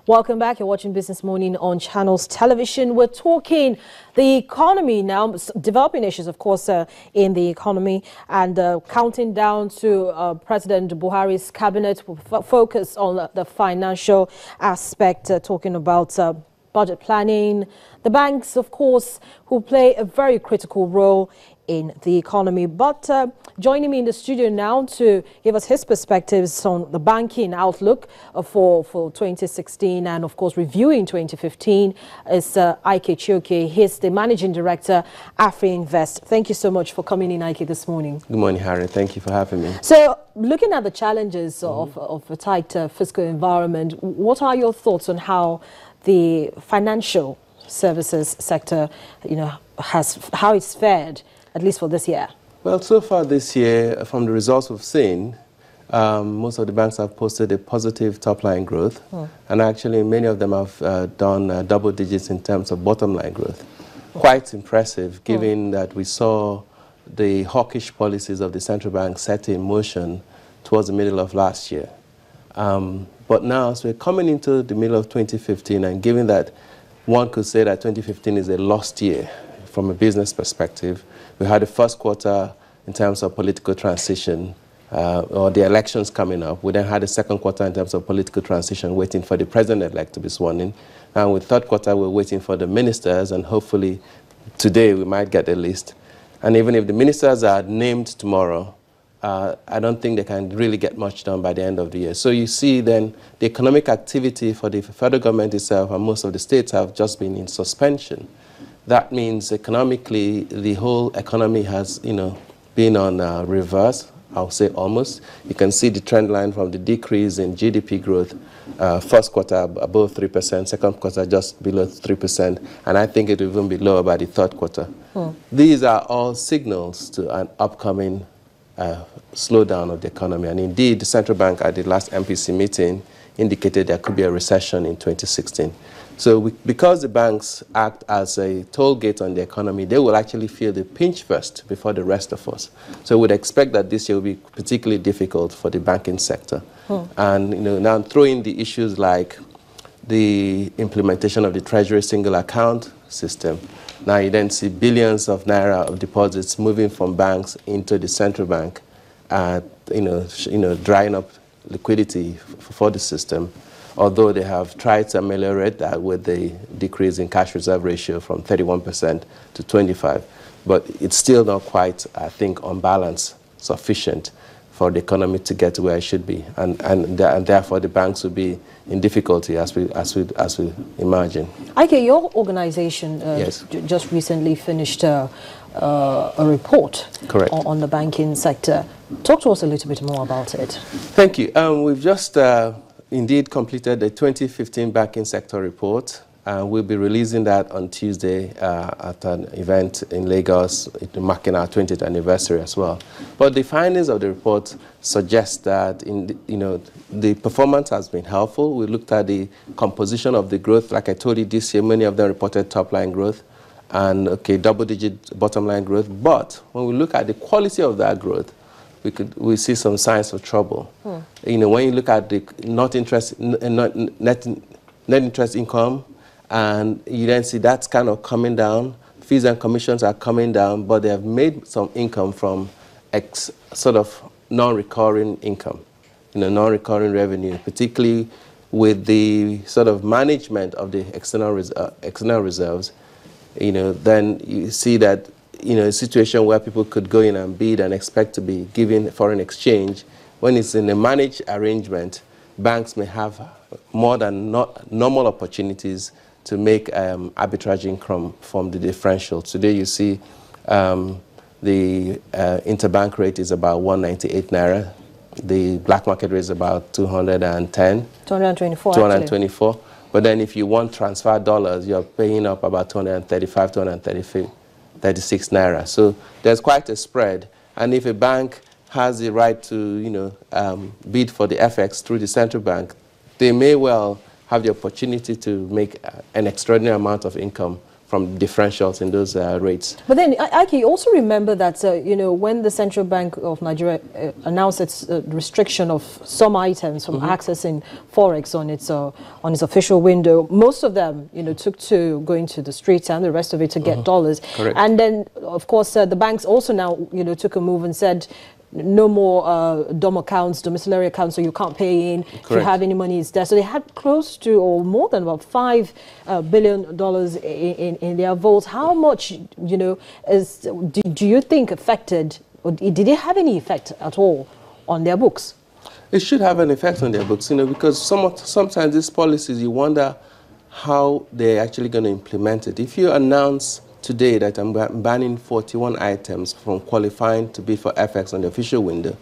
Welcome back. You're watching Business Morning on Channels Television. We're talking the economy now, developing issues, of course, in the economy, and counting down to President Buhari's cabinet will focus on the financial aspect, talking about budget planning. The banks, of course, who play a very critical role in the economy. But joining me in the studio now to give us his perspectives on the banking outlook for 2016 and, of course, reviewing 2015 is Ike Chioke. He's the Managing Director, AfriInvest. Thank you so much for coming in, Ike, this morning. Good morning, Harry. Thank you for having me. So, looking at the challenges of a tight fiscal environment, what are your thoughts on how the financial services sector, how it's fared, at least for this year? Well, so far this year, from the results we've seen, most of the banks have posted a positive top-line growth. And actually, many of them have done double digits in terms of bottom-line growth. Quite impressive, given that we saw the hawkish policies of the central bank set in motion towards the middle of last year. But now, as we're coming into the middle of 2015, and given that one could say that 2015 is a lost year from a business perspective, we had the first quarter in terms of political transition, or the elections coming up. We then had the second quarter in terms of political transition, waiting for the president-elect to be sworn in. And with third quarter, we're waiting for the ministers, and hopefully today we might get a list. And even if the ministers are named tomorrow, I don't think they can really get much done by the end of the year. So you see then the economic activity for the federal government itself and most of the states have just been in suspension. That means economically, the whole economy has, been on reverse, I'll say almost. You can see the trend line from the decrease in GDP growth. First quarter above 3%, second quarter just below 3%, and I think it will even be lower by the third quarter. These are all signals to an upcoming slowdown of the economy. And indeed, the central bank at the last MPC meeting indicated there could be a recession in 2016. So because the banks act as a toll gate on the economy, they will actually feel the pinch first before the rest of us. So we'd expect that this year will be particularly difficult for the banking sector. And now throw in the issues like the implementation of the Treasury single account system. Now you then see billions of naira of deposits moving from banks into the central bank, drying up liquidity for the system, although they have tried to ameliorate that with the decrease in cash reserve ratio from 31% to 25%. But it's still not quite, I think, on balance, sufficient for the economy to get to where it should be. And therefore, the banks will be in difficulty as we imagine. Ike, your organization just recently finished a report on the banking sector. Talk to us a little bit more about it. Thank you. We've just indeed completed the 2015 banking sector report. We'll be releasing that on Tuesday at an event in Lagos, marking our 20th anniversary as well. But the findings of the report suggest that the performance has been helpful. We looked at the composition of the growth. Like I told you, this year, many of them reported top-line growth and double-digit bottom-line growth. But when we look at the quality of that growth, we see some signs of trouble. When you look at the net interest income, and you then see that's kind of coming down. Fees and commissions are coming down, but they have made some income from sort of non-recurring income, non-recurring revenue, particularly with the sort of management of the external reserves. Then you see that a situation where people could go in and bid and expect to be given foreign exchange, when it's in a managed arrangement, banks may have more than normal opportunities to make arbitrage income from the differential. Today you see the interbank rate is about 198 naira. The black market rate is about 210. 224. 224. But then if you want transfer dollars, you're paying up about 235, 236 naira. So there's quite a spread. And if a bank has the right to, bid for the FX through the central bank, they may well have the opportunity to make an extraordinary amount of income from differentials in those rates. But then, Ike, also remember that, you know, when the Central Bank of Nigeria announced its restriction of some items from accessing Forex on its official window, most of them, you know, took to going to the streets and the rest of it to get dollars. Correct. And then, of course, the banks also now, you know, took a move and said, no more DOM accounts, domiciliary accounts, so you can't pay in. Correct. If you have any money, it's there. So they had close to, or more than about $5 billion in their vaults. How much, you know, do you think affected, or did it have any effect at all on their books? It should have an effect on their books, you know, because sometimes these policies, you wonder how they're actually going to implement it. If you announce today that I'm banning 41 items from qualifying to bid for FX on the official window,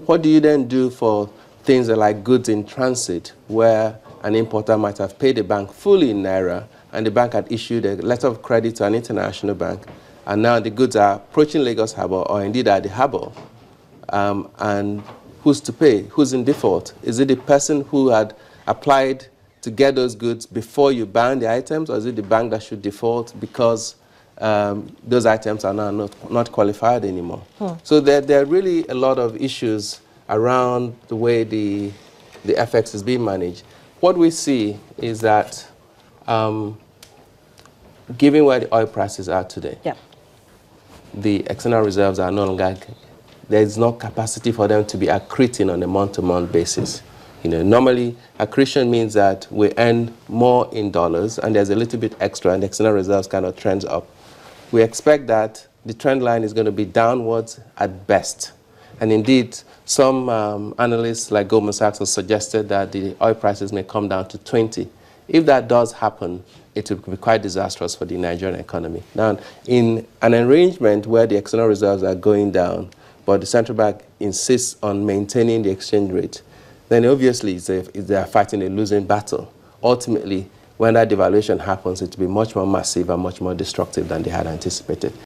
what do you then do for things like goods in transit, where an importer might have paid the bank fully in Naira, and the bank had issued a letter of credit to an international bank, and now the goods are approaching Lagos Harbour, or indeed at the harbour, and who's to pay? Who's in default? Is it the person who had applied to get those goods before you ban the items, or is it the bank that should default because those items are now not qualified anymore? So there are really a lot of issues around the way the FX is being managed. What we see is that given where the oil prices are today, the external reserves are no longer, there is no capacity for them to be accreting on a month-to-month basis. You know, normally, accretion means that we earn more in dollars, and there's a little bit extra, and the external reserves kind of trends up. We expect that the trend line is going to be downwards at best. And indeed, some analysts like Goldman Sachs have suggested that the oil prices may come down to 20. If that does happen, it will be quite disastrous for the Nigerian economy. Now, in an arrangement where the external reserves are going down, but the central bank insists on maintaining the exchange rate, then obviously they are fighting a losing battle. Ultimately, when that devaluation happens, it will be much more massive and much more destructive than they had anticipated.